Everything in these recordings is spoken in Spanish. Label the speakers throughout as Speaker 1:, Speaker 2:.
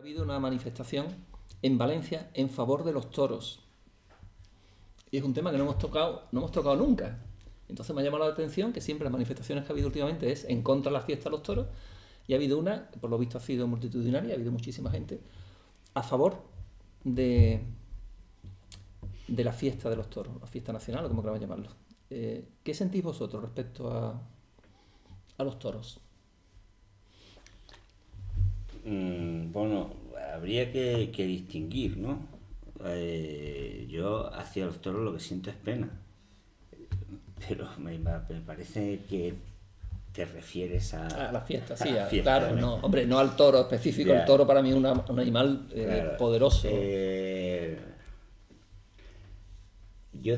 Speaker 1: Ha habido una manifestación en Valencia en favor de los toros. Y es un tema que no hemos tocado nunca. Entonces me ha llamado la atención que siempre las manifestaciones que ha habido últimamente es en contra de la fiesta de los toros. Y ha habido una, que por lo visto ha sido multitudinaria, ha hafido muchísima gente, a favor de, de la fiesta de los toros, la fiesta nacional o como queramos llamarlo. ¿Qué sentís vosotros respecto a los toros?
Speaker 2: Bueno, habría que distinguir, ¿no? Yo hacia los toros lo que siento es pena, pero me parece que te refieres
Speaker 1: A la fiesta,
Speaker 2: a
Speaker 1: sí,
Speaker 2: la fiesta,
Speaker 1: claro,
Speaker 2: ¿no?
Speaker 1: no, hombre, no al toro específico, el
Speaker 2: Ya,
Speaker 1: toro para mí es un animal
Speaker 2: claro.
Speaker 1: poderoso.
Speaker 2: Yo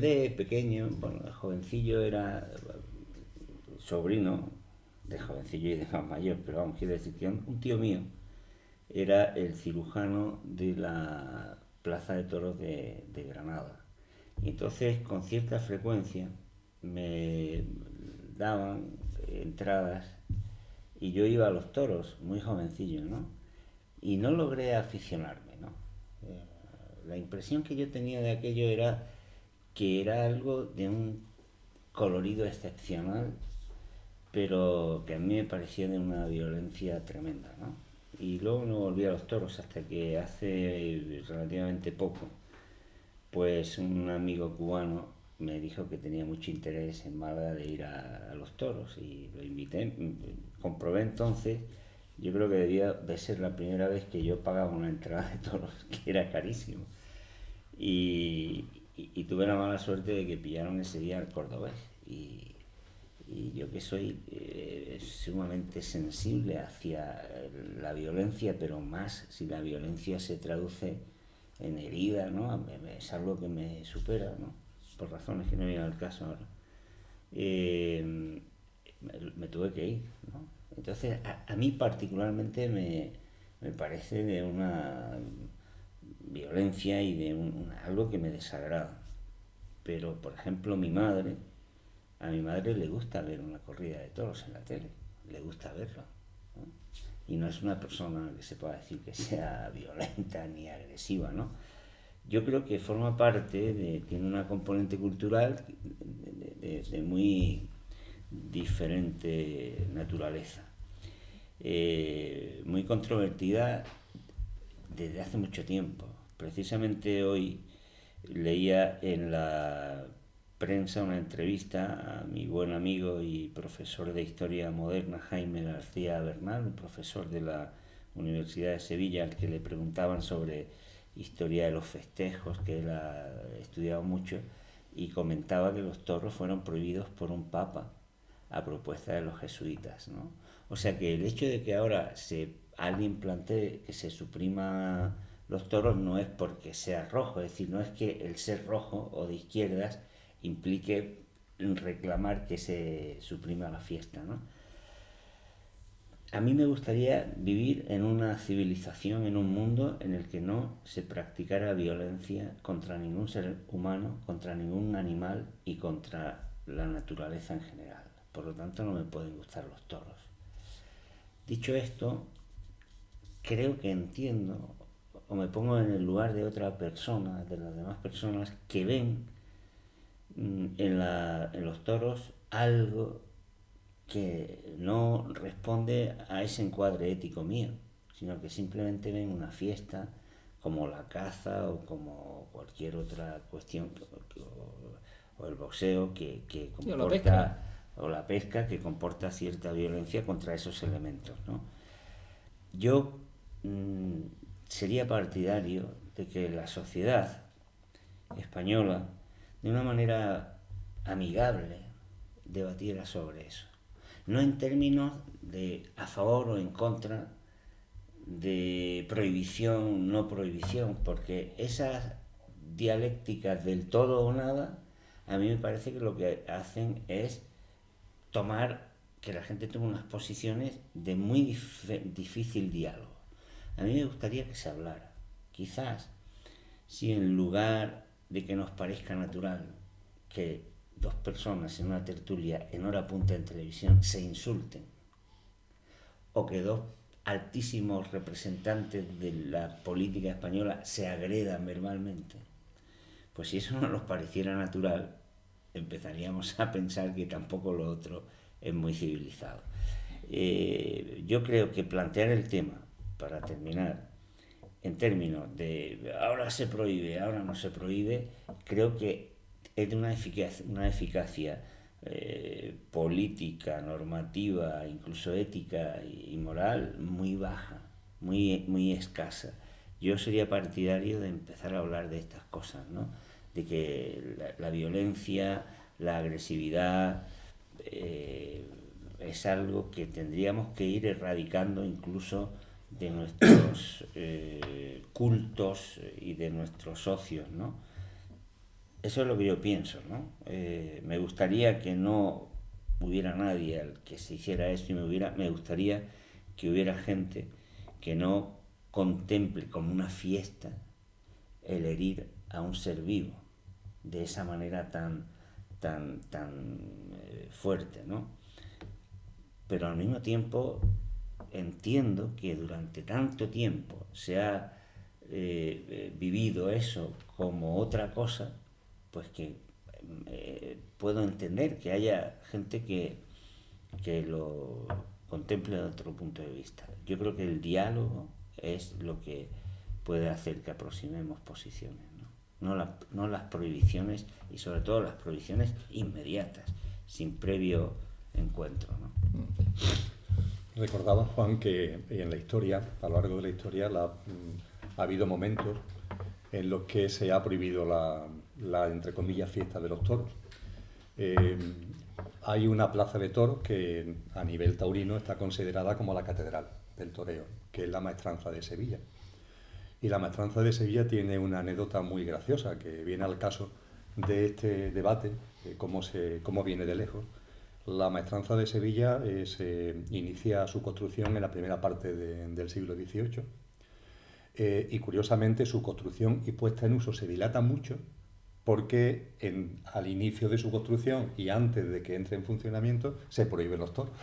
Speaker 2: de pequeño, bueno, de jovencillo era sobrino de jovencillo y de más mayor, pero vamos, quiero decir que un tío mío era el cirujano de la Plaza de Toros de Granada. Y entonces, con cierta frecuencia, me daban entradas y yo iba a los toros, muy jovencillo, ¿no? Y no logré aficionarme, ¿no? La impresión que yo tenía de aquello era que era algo de un colorido excepcional, pero que a mí me parecía de una violencia tremenda, ¿no? Y luego no volví a los toros hasta que hace relativamente poco, pues un amigo cubano me dijo que tenía mucho interés en Málaga de ir a los toros y lo invité. Comprobé entonces, yo creo que debía de ser la primera vez que yo pagaba una entrada de toros, que era carísimo. Y, y tuve la mala suerte de que pillaron ese día al cordobés. Y yo que soy sumamente sensible hacia la violencia, pero más si la violencia se traduce en herida, ¿no? Es algo que me supera, ¿no? Por razones que no vienen al caso ahora. Me tuve que ir, ¿no? Entonces, a mí particularmente me parece de una violencia y de algo que me desagrada. Pero, por ejemplo, a mi madre le gusta ver una corrida de toros en la tele, le gusta verlo, ¿no? Y no es una persona que se pueda decir que sea violenta ni agresiva, ¿no? Yo creo que forma parte tiene una componente cultural de muy diferente naturaleza, muy controvertida desde hace mucho tiempo. Precisamente hoy leía en la prensa una entrevista a mi buen amigo y profesor de Historia Moderna Jaime García Bernal, un profesor de la Universidad de Sevilla, al que le preguntaban sobre historia de los festejos, que él ha estudiado mucho, y comentaba que los toros fueron prohibidos por un papa a propuesta de los jesuitas, ¿no? O sea que el hecho de que ahora alguien plantee que se suprima los toros no es porque sea rojo, es decir, no es que el ser rojo o de izquierdas implique reclamar que se suprima la fiesta, ¿no? A mí me gustaría vivir en una civilización, en un mundo en el que no se practicara violencia contra ningún ser humano, contra ningún animal y contra la naturaleza en general. Por lo tanto, no me pueden gustar los toros. Dicho esto, creo que entiendo o me pongo en el lugar de otra persona, de las demás personas que ven en los toros algo que no responde a ese encuadre ético mío, sino que simplemente ven una fiesta como la caza o como cualquier otra cuestión, o el boxeo que
Speaker 1: Sí, o la pesca.
Speaker 2: comporta, o la pesca que comporta cierta violencia contra esos elementos, ¿no? Yo sería partidario de que la sociedad española, de una manera amigable, debatiera sobre eso. No en términos de a favor o en contra, de prohibición, no prohibición, porque esas dialécticas del todo o nada, a mí me parece que lo que hacen es tomar, que la gente tome unas posiciones de muy difícil diálogo. A mí me gustaría que se hablara. Quizás, si en lugar de que nos parezca natural que dos personas en una tertulia en hora punta en televisión se insulten, o que dos altísimos representantes de la política española se agredan verbalmente, pues si eso no nos pareciera natural, empezaríamos a pensar que tampoco lo otro es muy civilizado. Yo creo que plantear el tema, para terminar, en términos de ahora se prohíbe, ahora no se prohíbe, creo que es de una eficacia política, normativa, incluso ética y moral muy baja, muy escasa. Yo sería partidario de empezar a hablar de estas cosas, ¿no? De que la violencia, la agresividad es algo que tendríamos que ir erradicando incluso de nuestros cultos y de nuestros socios, ¿no? Eso es lo que yo pienso, ¿no? Me gustaría que no hubiera nadie al que se hiciera esto y me gustaría que hubiera gente que no contemple como una fiesta el herir a un ser vivo de esa manera tan fuerte, ¿no? Pero al mismo tiempo entiendo que durante tanto tiempo se ha vivido eso como otra cosa, pues que puedo entender que haya gente que lo contemple de otro punto de vista. Yo creo que el diálogo es lo que puede hacer que aproximemos posiciones, ¿no? No las prohibiciones, y sobre todo las prohibiciones inmediatas, sin previo encuentro, ¿no?
Speaker 3: Recordaba, Juan, que en la historia, a lo largo de la historia, ha habido momentos en los que se ha prohibido la entre comillas, fiesta de los toros. Hay una plaza de toros que a nivel taurino está considerada como la catedral del toreo, que es la Maestranza de Sevilla. Y la Maestranza de Sevilla tiene una anécdota muy graciosa que viene al caso de este debate, de cómo viene de lejos. La Maestranza de Sevilla se inicia su construcción en la primera parte del siglo XVIII y curiosamente su construcción y puesta en uso se dilata mucho porque al inicio de su construcción y antes de que entre en funcionamiento se prohíben los toros.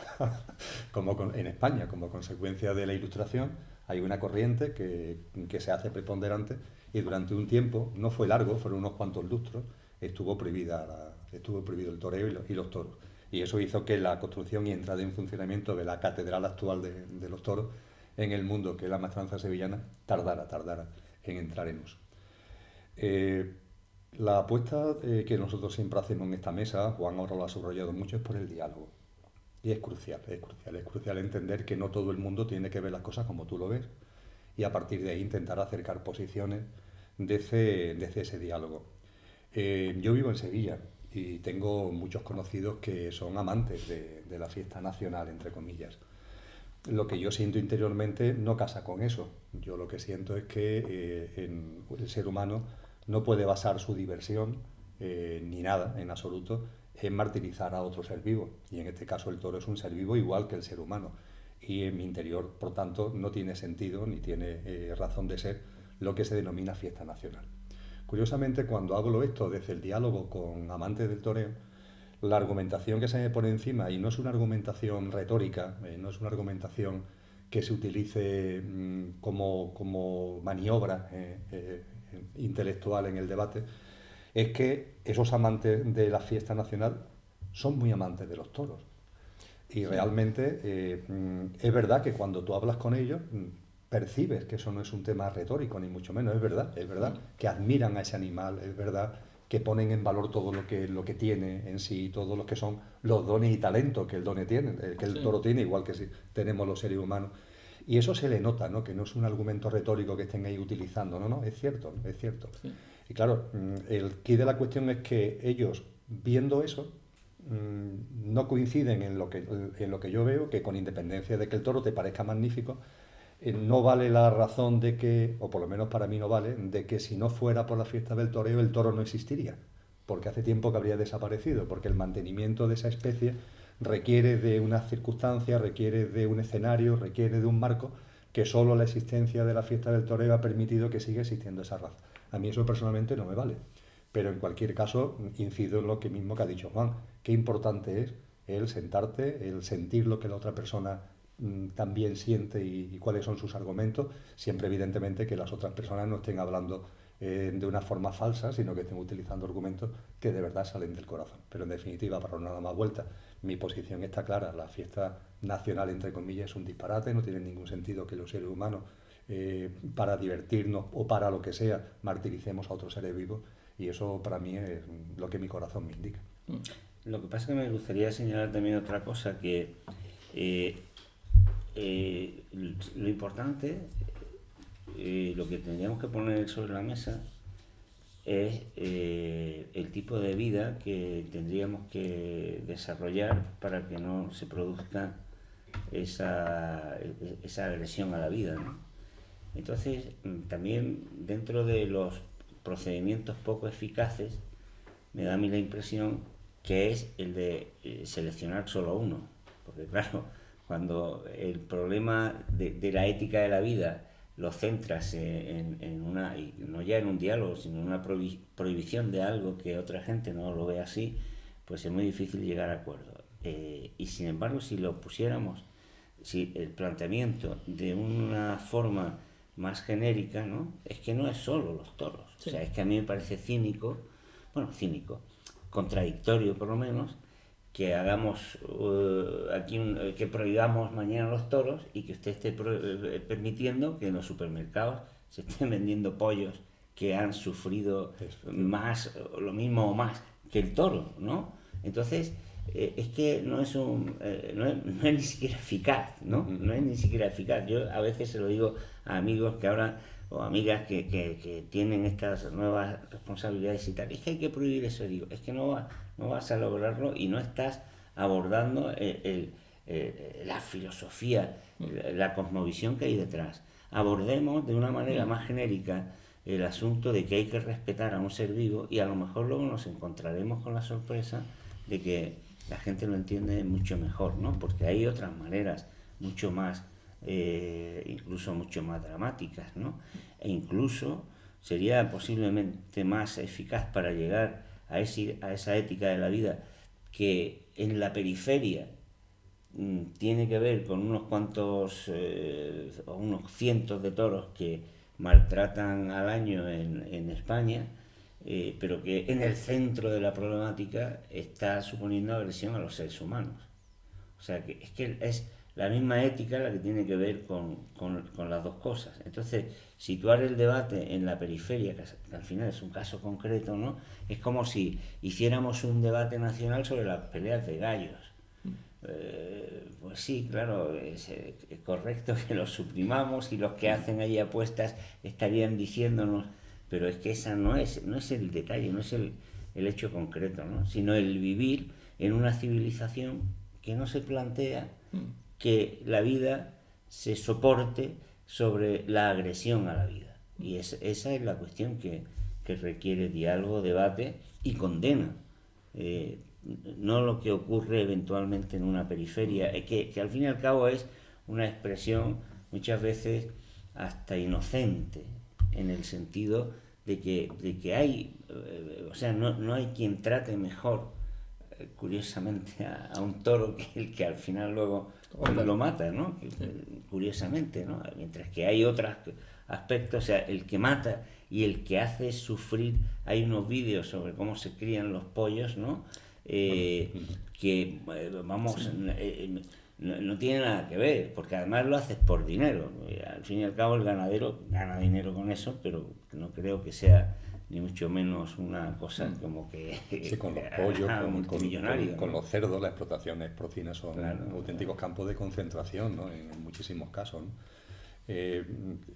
Speaker 3: En España, como consecuencia de la Ilustración, hay una corriente que se hace preponderante y durante un tiempo, no fue largo, fueron unos cuantos lustros, estuvo prohibido el toreo y los toros. Y eso hizo que la construcción y entrada en funcionamiento de la catedral actual de los toros en el mundo, que es la Maestranza sevillana, tardara en entrar en uso. La apuesta que nosotros siempre hacemos en esta mesa, Juan ahora lo ha subrayado mucho, es por el diálogo. Y es crucial entender que no todo el mundo tiene que ver las cosas como tú lo ves y a partir de ahí intentar acercar posiciones desde ese diálogo. Yo vivo en Sevilla y tengo muchos conocidos que son amantes de la fiesta nacional, entre comillas. Lo que yo siento interiormente no casa con eso. Yo lo que siento es que el ser humano no puede basar su diversión, ni nada en absoluto, en martirizar a otro ser vivo. Y en este caso el toro es un ser vivo igual que el ser humano. Y en mi interior, por tanto, no tiene sentido ni tiene razón de ser lo que se denomina fiesta nacional. Curiosamente, cuando hablo esto desde el diálogo con amantes del toreo, la argumentación que se me pone encima, y no es una argumentación retórica, no es una argumentación que se utilice como maniobra intelectual en el debate, es que esos amantes de la fiesta nacional son muy amantes de los toros. Y realmente es verdad que cuando tú hablas con ellos percibes que eso no es un tema retórico, ni mucho menos, es verdad que admiran a ese animal, es verdad que ponen en valor todo lo que tiene en sí, todos los que son los dones y talentos que el toro tiene, igual que si tenemos los seres humanos. Y eso se le nota, ¿no? Que no es un argumento retórico que estén ahí utilizando, no, es cierto. Sí. Y claro, el quid de la cuestión es que ellos, viendo eso, no coinciden en lo que yo veo, que con independencia de que el toro te parezca magnífico, no vale la razón de que, o por lo menos para mí no vale, de que si no fuera por la fiesta del toreo, el toro no existiría, porque hace tiempo que habría desaparecido, porque el mantenimiento de esa especie requiere de unas circunstancias, requiere de un escenario, requiere de un marco, que solo la existencia de la fiesta del toreo ha permitido que siga existiendo esa raza. A mí eso personalmente no me vale, pero en cualquier caso incido en lo que mismo que ha dicho Juan, qué importante es el sentarte, el sentir lo que la otra persona también siente y cuáles son sus argumentos, siempre evidentemente que las otras personas no estén hablando de una forma falsa, sino que estén utilizando argumentos que de verdad salen del corazón. Pero en definitiva, para no dar más vuelta, mi posición está clara: la fiesta nacional, entre comillas, es un disparate, no tiene ningún sentido que los seres humanos, para divertirnos o para lo que sea, martiricemos a otros seres vivos, y eso para mí es lo que mi corazón me indica.
Speaker 2: Lo que pasa es que me gustaría señalar también otra cosa, que lo importante, lo que tendríamos que poner sobre la mesa es el tipo de vida que tendríamos que desarrollar para que no se produzca esa agresión a la vida, ¿no? Entonces, también dentro de los procedimientos poco eficaces, me da a mí la impresión que es el de seleccionar solo uno, porque claro, cuando el problema de la ética de la vida lo centras en una, y no ya en un diálogo, sino en una prohibición de algo que otra gente no lo ve así, pues es muy difícil llegar a acuerdo. Y sin embargo, si lo pusiéramos, si el planteamiento de una forma más genérica, ¿no? Es que no es solo los toros. Sí. O sea, es que a mí me parece cínico, contradictorio por lo menos, que hagamos aquí que prohibamos mañana los toros y que usted esté permitiendo que en los supermercados se estén vendiendo pollos que han sufrido más, lo mismo o más que el toro, ¿no? Entonces, es que no es ni siquiera eficaz, ¿no? No es ni siquiera eficaz. Yo a veces se lo digo a amigos que ahora, o amigas que tienen estas nuevas responsabilidades y tal, es que hay que prohibir eso. Digo, es que no vas a lograrlo y no estás abordando la filosofía, la cosmovisión que hay detrás. Abordemos de una manera más genérica el asunto de que hay que respetar a un ser vivo, y a lo mejor luego nos encontraremos con la sorpresa de que la gente lo entiende mucho mejor, ¿no? Porque hay otras maneras mucho más, incluso mucho más dramáticas, ¿no? E incluso sería posiblemente más eficaz para llegar a esa ética de la vida, que en la periferia tiene que ver con unos cuantos o unos cientos de toros que maltratan al año en España, pero que en el centro de la problemática está suponiendo agresión a los seres humanos. O sea, que es la misma ética la que tiene que ver con las dos cosas. Entonces, situar el debate en la periferia, que al final es un caso concreto, ¿no? Es como si hiciéramos un debate nacional sobre las peleas de gallos. Pues sí, claro, es correcto que los suprimamos, y los que hacen ahí apuestas estarían diciéndonos, pero es que esa no es el detalle, no es el hecho concreto, ¿no? Sino el vivir en una civilización que no se plantea que la vida se soporte sobre la agresión a la vida. Y esa es la cuestión que requiere diálogo, debate y condena. No lo que ocurre eventualmente en una periferia, que al fin y al cabo es una expresión muchas veces hasta inocente, en el sentido de que hay, o sea, no hay quien trate mejor, curiosamente, a un toro que el que al final luego lo mata, ¿no? Curiosamente, ¿no? Mientras que hay otros aspectos, o sea, el que mata y el que hace sufrir. Hay unos vídeos sobre cómo se crían los pollos, ¿no? Que, vamos, no tiene nada que ver, porque además lo haces por dinero. Al fin y al cabo el ganadero gana dinero con eso, pero no creo que sea ni mucho menos una cosa como que...
Speaker 3: Sí, con los pollos, con los cerdos, las explotaciones porcinas son auténticos campos de concentración, ¿no? En muchísimos casos, ¿no?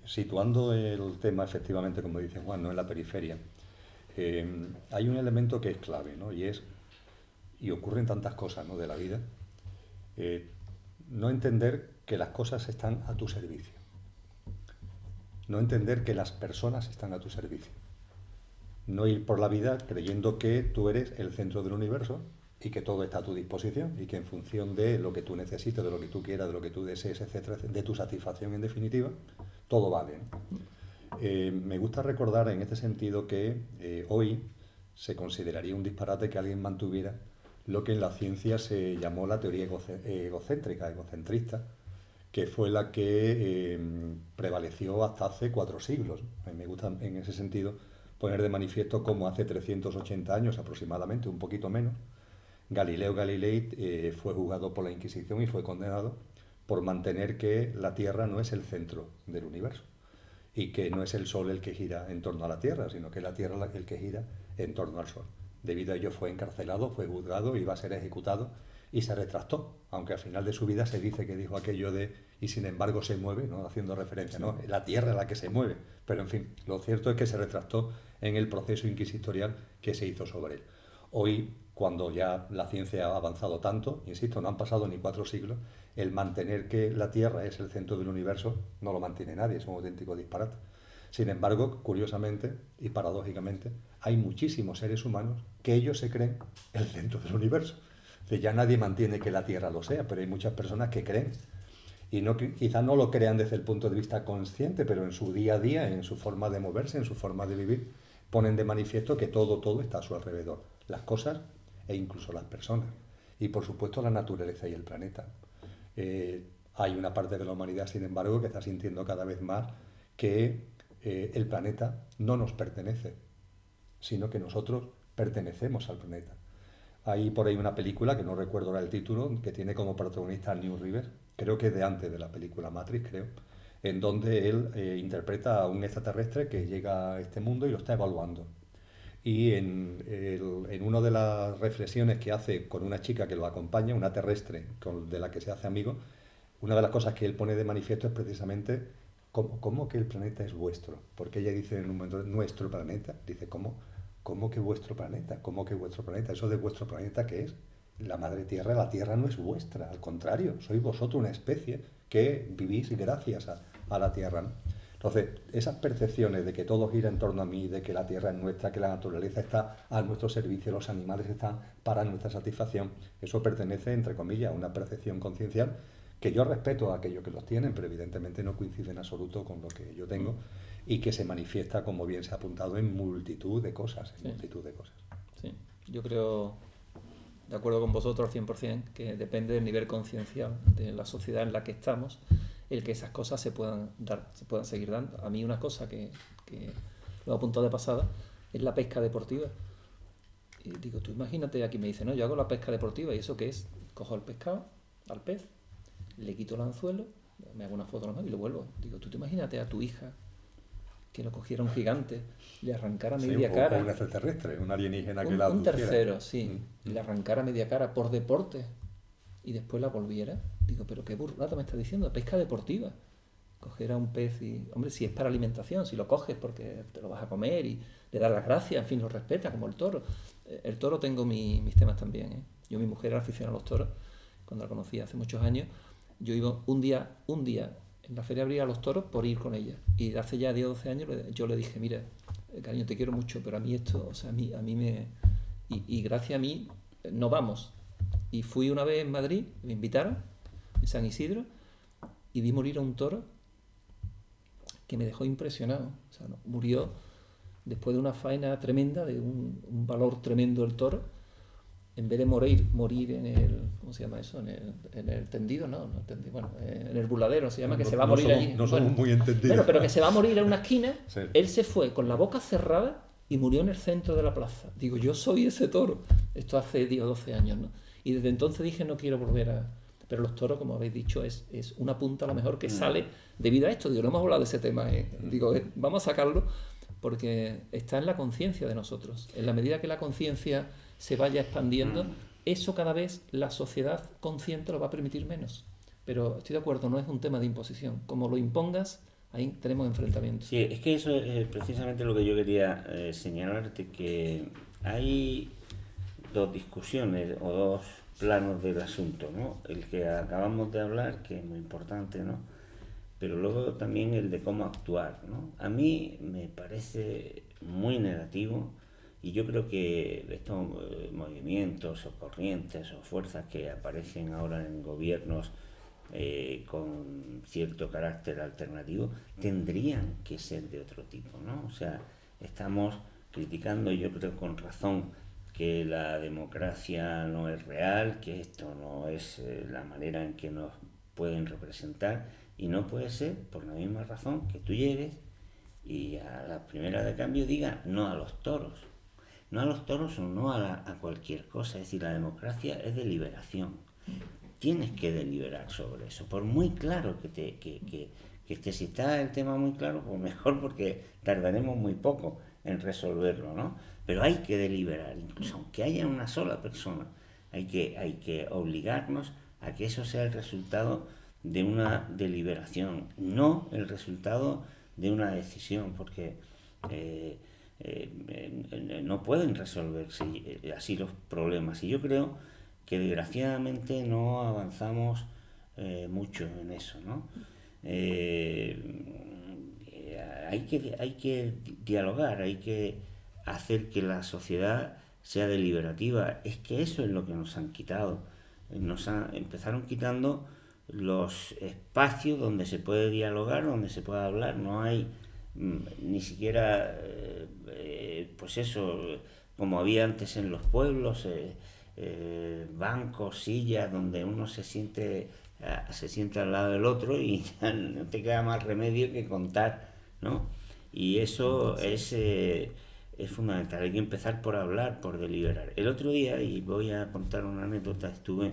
Speaker 3: Situando el tema efectivamente, como dice Juan, ¿no? En la periferia, hay un elemento que es clave, ¿no? Y ocurren tantas cosas, ¿no? De la vida, no entender que las cosas están a tu servicio, no entender que las personas están a tu servicio, no ir por la vida creyendo que tú eres el centro del universo y que todo está a tu disposición, y que en función de lo que tú necesites, de lo que tú quieras, de lo que tú desees, etcétera, de tu satisfacción en definitiva, todo vale, ¿no? Me gusta recordar en este sentido que hoy se consideraría un disparate que alguien mantuviera lo que en la ciencia se llamó la teoría egocentrista, que fue la que prevaleció hasta hace 4 siglos. A mí me gusta en ese sentido poner de manifiesto cómo hace 380 años aproximadamente, un poquito menos, Galileo Galilei fue juzgado por la Inquisición y fue condenado por mantener que la Tierra no es el centro del universo y que no es el Sol el que gira en torno a la Tierra, sino que la Tierra es el que gira en torno al Sol. Debido a ello fue encarcelado, fue juzgado, iba a ser ejecutado y se retractó, aunque al final de su vida se dice que dijo aquello de y sin embargo se mueve, ¿no? Haciendo referencia, ¿no? La Tierra es la que se mueve, pero en fin, lo cierto es que se retractó en el proceso inquisitorial que se hizo sobre él. Hoy, cuando ya la ciencia ha avanzado tanto, insisto, no han pasado ni 4 siglos, el mantener que la Tierra es el centro del universo no lo mantiene nadie, es un auténtico disparate. Sin embargo, curiosamente y paradójicamente, hay muchísimos seres humanos que ellos se creen el centro del universo. Ya nadie mantiene que la Tierra lo sea, pero hay muchas personas que creen. Y no, quizá no lo crean desde el punto de vista consciente, pero en su día a día, en su forma de moverse, en su forma de vivir, ponen de manifiesto que todo está a su alrededor. Las cosas e incluso las personas. Y por supuesto la naturaleza y el planeta. Hay una parte de la humanidad, sin embargo, que está sintiendo cada vez más que el planeta no nos pertenece, sino que nosotros pertenecemos al planeta. Hay por ahí una película, que no recuerdo ahora el título, que tiene como protagonista a New River, creo que es de antes de la película Matrix, creo, en donde él interpreta a un extraterrestre que llega a este mundo y lo está evaluando. Y en una de las reflexiones que hace con una chica que lo acompaña, una terrestre de la que se hace amigo, una de las cosas que él pone de manifiesto es precisamente cómo que el planeta es vuestro. Porque ella dice en un momento, nuestro planeta, dice, ¿cómo que vuestro planeta? ¿Cómo que vuestro planeta? ¿Eso de vuestro planeta qué es? La madre tierra, la tierra no es vuestra, al contrario, sois vosotros una especie que vivís gracias a la tierra, ¿no? Entonces, esas percepciones de que todo gira en torno a mí, de que la tierra es nuestra, que la naturaleza está a nuestro servicio, los animales están para nuestra satisfacción, eso pertenece, entre comillas, a una percepción conciencial que yo respeto a aquellos que los tienen, pero evidentemente no coincide en absoluto con lo que yo tengo y que se manifiesta, como bien se ha apuntado, en multitud de cosas,
Speaker 1: Sí, yo creo, de acuerdo con vosotros al 100%, que depende del nivel conciencial de la sociedad en la que estamos, el que esas cosas se puedan dar, se puedan seguir dando. A mí una cosa que lo he apuntado de pasada es la pesca deportiva. Y digo, tú imagínate, aquí me dice, no, yo hago la pesca deportiva, ¿y eso qué es? Cojo el pescado, al pez, le quito el anzuelo, me hago una foto nomás y lo vuelvo. Digo, tú te imagínate a tu hija que lo cogiera un gigante, le arrancara media cara.
Speaker 3: O un extraterrestre, un alienígena que
Speaker 1: un tercero, sí, le arrancara media cara por deporte y después la volviera. Digo, pero qué burrada me estás diciendo, pesca deportiva. Coger a un pez y, hombre, si es para alimentación, si lo coges porque te lo vas a comer y le das las gracias, en fin, lo respeta, como el toro. El toro tengo mis temas también, ¿eh? Yo, mi mujer era aficionada a los toros, cuando la conocí hace muchos años, yo iba un día en la feria abría a los toros por ir con ella. Y hace ya 10 o 12 años yo le dije, mira, cariño, te quiero mucho, pero a mí esto, o sea, a mí me... Y gracias a mí no vamos. Y fui una vez en Madrid, me invitaron, en San Isidro, y vi morir a un toro que me dejó impresionado. O sea, no, murió después de una faena tremenda, de un valor tremendo del toro. En vez de morir en el, ¿cómo se llama eso? En el tendido, no tendido, bueno, en el burladero se llama, que se va a morir allí.
Speaker 3: No somos muy entendidos.
Speaker 1: Bueno, pero que se va a morir en una esquina,
Speaker 3: sí.
Speaker 1: Él se fue con la boca cerrada y murió en el centro de la plaza. Digo, yo soy ese toro. Esto hace 10 o 12 años, ¿no? Y desde entonces dije, no quiero volver a... Pero los toros, como habéis dicho, es una punta a lo mejor que sale debido a esto. Digo, no hemos hablado de ese tema, Digo, vamos a sacarlo porque está en la conciencia de nosotros. En la medida que la conciencia se vaya expandiendo, eso cada vez la sociedad consciente lo va a permitir menos. Pero estoy de acuerdo, no es un tema de imposición. Como lo impongas, ahí tenemos enfrentamientos.
Speaker 2: Sí, es que eso es precisamente lo que yo quería señalarte, que hay dos discusiones o dos planos del asunto, ¿no? El que acabamos de hablar, que es muy importante, ¿no? Pero luego también el de cómo actuar, ¿no? A mí me parece muy negativo. Y yo creo que estos movimientos o corrientes o fuerzas que aparecen ahora en gobiernos con cierto carácter alternativo tendrían que ser de otro tipo, ¿no? O sea, estamos criticando, yo creo con razón, que la democracia no es real, que esto no es la manera en que nos pueden representar, y no puede ser por la misma razón que tú llegues y a la primera de cambio diga no a los toros. No a los toros o no a cualquier cosa. Es decir, la democracia es deliberación. Tienes que deliberar sobre eso. Por muy claro que esté, si está el tema muy claro, pues mejor, porque tardaremos muy poco en resolverlo, ¿no? Pero hay que deliberar, incluso aunque haya una sola persona. Hay que obligarnos a que eso sea el resultado de una deliberación, no el resultado de una decisión, porque no pueden resolverse así los problemas. Y yo creo que desgraciadamente no avanzamos mucho en eso, ¿no? Hay que dialogar, hay que hacer que la sociedad sea deliberativa. Es que eso es lo que nos han quitado. Empezaron quitando los espacios donde se puede dialogar, donde se puede hablar. No hay ni siquiera, pues eso, como había antes en los pueblos, bancos, sillas, donde uno se sienta al lado del otro y ya no te queda más remedio que contar, ¿no? Y eso es fundamental. Hay que empezar por hablar, por deliberar. El otro día, y voy a contar una anécdota, estuve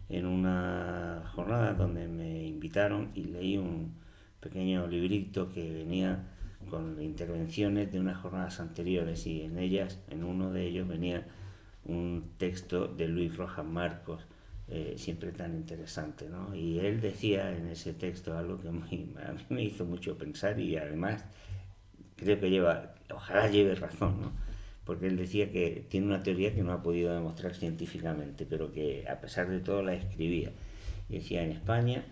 Speaker 2: en una jornada donde me invitaron y leí un pequeño librito que venía con intervenciones de unas jornadas anteriores, y en uno de ellos venía un texto de Luis Rojas Marcos, siempre tan interesante, ¿no? Y él decía en ese texto algo que a mí me hizo mucho pensar, y además creo que ojalá lleve razón, ¿no? Porque él decía que tiene una teoría que no ha podido demostrar científicamente, pero que a pesar de todo la escribía. Y decía, en España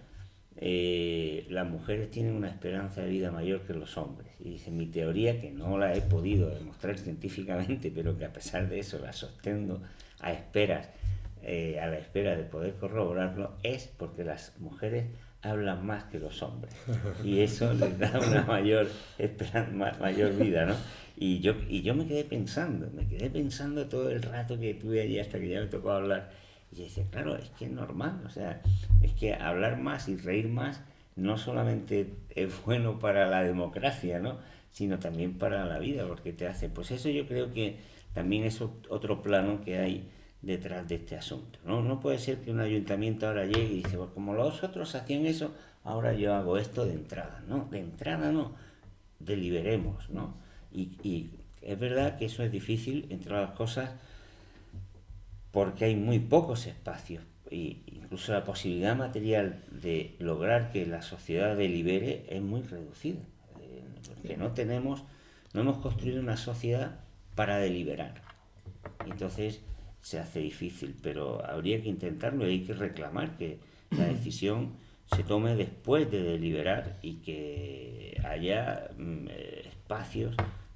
Speaker 2: las mujeres tienen una esperanza de vida mayor que los hombres. Y dice, mi teoría, que no la he podido demostrar científicamente, pero que a pesar de eso la sostengo a la espera de poder corroborarlo, es porque las mujeres hablan más que los hombres, y eso les da una mayor vida, ¿no? Y yo me quedé pensando todo el rato que tuve allí hasta que ya me tocó hablar, y yo decía, claro, es que es normal, o sea, es que hablar más y reír más no solamente es bueno para la democracia, ¿no?, sino también para la vida, porque te hace, pues eso yo creo que también es otro plano que hay detrás de este asunto, ¿no? No puede ser que un ayuntamiento ahora llegue y dice, pues como los otros hacían eso, ahora yo hago esto de entrada, ¿no? De entrada no, deliberemos, ¿no? Y es verdad que eso es difícil, entre otras cosas, porque hay muy pocos espacios, e incluso la posibilidad material de lograr que la sociedad delibere es muy reducida, porque no hemos construido una sociedad para deliberar. Entonces se hace difícil, pero habría que intentarlo, y hay que reclamar que la decisión se tome después de deliberar y que haya espacios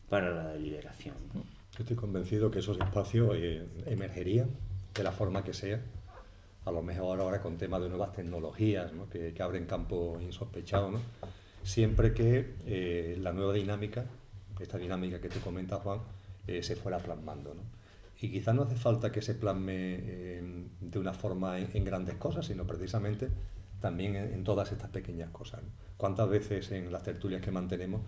Speaker 2: para la deliberación.
Speaker 3: Yo estoy convencido que esos espacios emergerían de la forma que sea, a lo mejor ahora con temas de nuevas tecnologías, ¿no?, que abren campos insospechados, ¿no?, siempre que la nueva dinámica, esta dinámica que te comenta Juan, se fuera plasmando, ¿no? Y quizás no hace falta que se plasme de una forma en grandes cosas, sino precisamente también en todas estas pequeñas cosas, ¿no? ¿Cuántas veces en las tertulias que mantenemos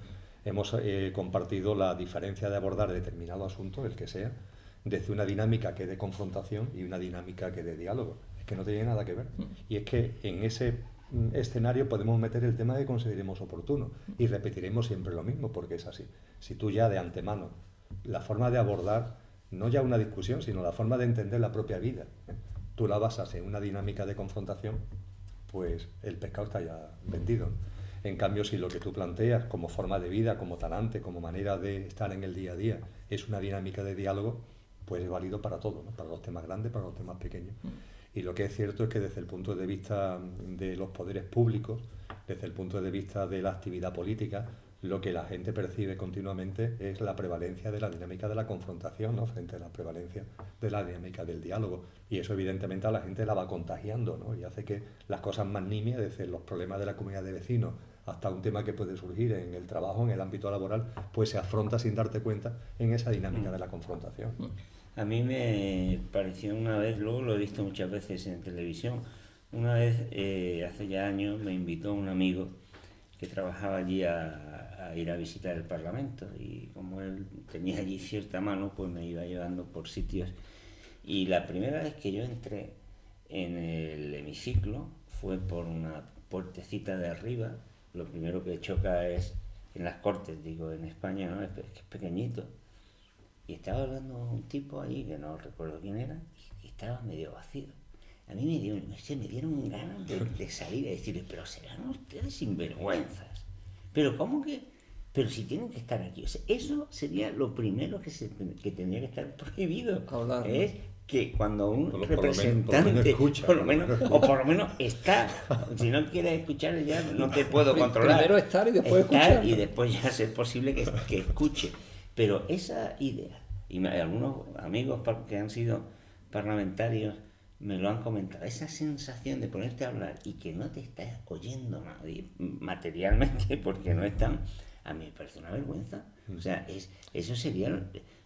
Speaker 3: hemos compartido la diferencia de abordar determinado asunto, el que sea, desde una dinámica que es de confrontación y una dinámica que es de diálogo? Es que no tiene nada que ver. Y es que en ese escenario podemos meter el tema que consideremos oportuno y repetiremos siempre lo mismo, porque es así. Si tú ya de antemano, la forma de abordar no ya una discusión, sino la forma de entender la propia vida, tú la basas en una dinámica de confrontación, pues el pescado está ya vendido. En cambio, si lo que tú planteas como forma de vida, como talante, como manera de estar en el día a día, es una dinámica de diálogo, pues es válido para todo, ¿no?, para los temas grandes, para los temas pequeños. Y lo que es cierto es que desde el punto de vista de los poderes públicos, desde el punto de vista de la actividad política, lo que la gente percibe continuamente es la prevalencia de la dinámica de la confrontación, ¿no?, frente a la prevalencia de la dinámica del diálogo. Y eso evidentemente a la gente la va contagiando, ¿no?, y hace que las cosas más nimias, desde los problemas de la comunidad de vecinos hasta un tema que puede surgir en el trabajo, en el ámbito laboral, pues se afronta sin darte cuenta en esa dinámica de la confrontación.
Speaker 2: A mí me pareció una vez, luego lo he visto muchas veces en televisión, Una vez, hace ya años, me invitó un amigo que trabajaba allí a ir a visitar el Parlamento, y como él tenía allí cierta mano, pues me iba llevando por sitios. Y la primera vez que yo entré en el hemiciclo fue por una puertecita de arriba. Lo primero que choca es en las Cortes, digo, en España, ¿no? Es que es pequeñito. Y estaba hablando un tipo allí, que no recuerdo quién era, y estaba medio vacío. A mí me dieron ganas de salir y decirle, pero serán ustedes sinvergüenzas. Pero ¿cómo que? Pero si tienen que estar aquí. O sea, eso sería lo primero que tendría que estar prohibido.
Speaker 1: Hablar, ¿no?
Speaker 2: Es que cuando un
Speaker 3: Por lo
Speaker 2: representante,
Speaker 3: escucha,
Speaker 2: por lo menos, o por lo menos está, si no quieres escuchar ya no te puedo controlar.
Speaker 1: Primero estar y después escuchar.
Speaker 2: Y después ya ser posible que escuche. Pero esa idea, y algunos amigos que han sido parlamentarios me lo han comentado, esa sensación de ponerte a hablar y que no te estás oyendo nadie materialmente porque no están, a mí me parece una vergüenza. O sea, eso sería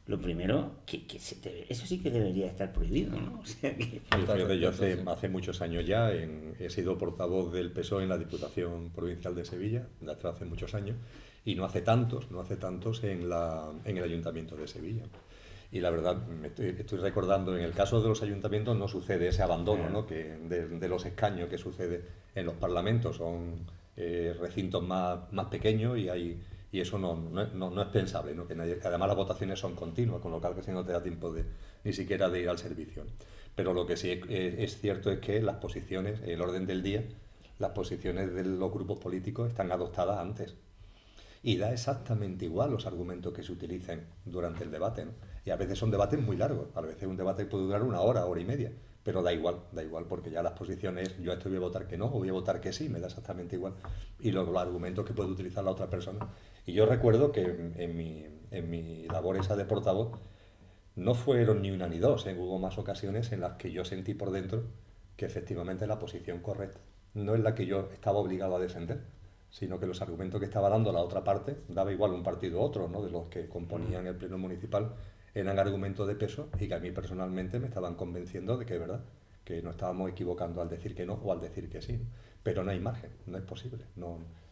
Speaker 2: lo primero eso sí que debería estar prohibido, ¿no? O sea, que...
Speaker 3: Fíjate, yo hace muchos años ya he sido portavoz del PSOE en la Diputación Provincial de Sevilla, desde hace muchos años, y no hace tantos en el Ayuntamiento de Sevilla. Y la verdad, estoy recordando, en el caso de los ayuntamientos no sucede ese abandono, ¿no? de los escaños que sucede en los parlamentos. Son recintos más pequeños y eso no es pensable, ¿no? Además las votaciones son continuas, con lo cual que no te da tiempo ni siquiera de ir al servicio. Pero lo que sí es cierto es que las posiciones, el orden del día, las posiciones de los grupos políticos están adoptadas antes. Y da exactamente igual los argumentos que se utilicen durante el debate, ¿no? Y a veces son debates muy largos, a veces un debate puede durar una hora y media, pero da igual, porque ya las posiciones, yo a esto voy a votar que no, o voy a votar que sí, me da exactamente igual. Y los argumentos que puede utilizar la otra persona. Y yo recuerdo que en mi labor esa de portavoz, no fueron ni una ni dos, ¿eh? Hubo más ocasiones en las que yo sentí por dentro que efectivamente la posición correcta no es la que yo estaba obligado a defender, sino que los argumentos que estaba dando la otra parte, daba igual un partido u otro, ¿no? De los que componían el pleno municipal, eran argumentos de peso y que a mí personalmente me estaban convenciendo de que es verdad, que no estábamos equivocando al decir que no o al decir que sí, ¿no? Pero no hay margen, no es posible.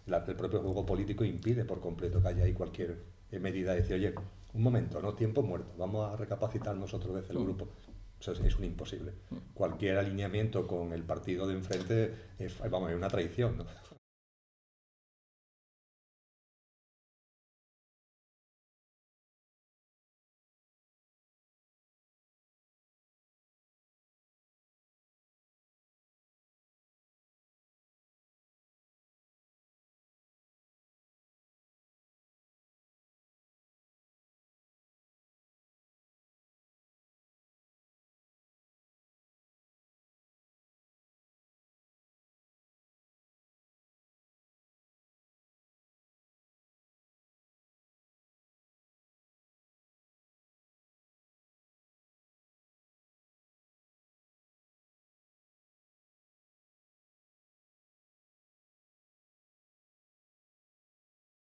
Speaker 3: El propio juego político impide por completo que haya ahí cualquier medida de decir, oye, un momento, no, tiempo muerto, vamos a recapacitar nosotros desde el grupo. Eso es un imposible. Cualquier alineamiento con el partido de enfrente es una traición, ¿no?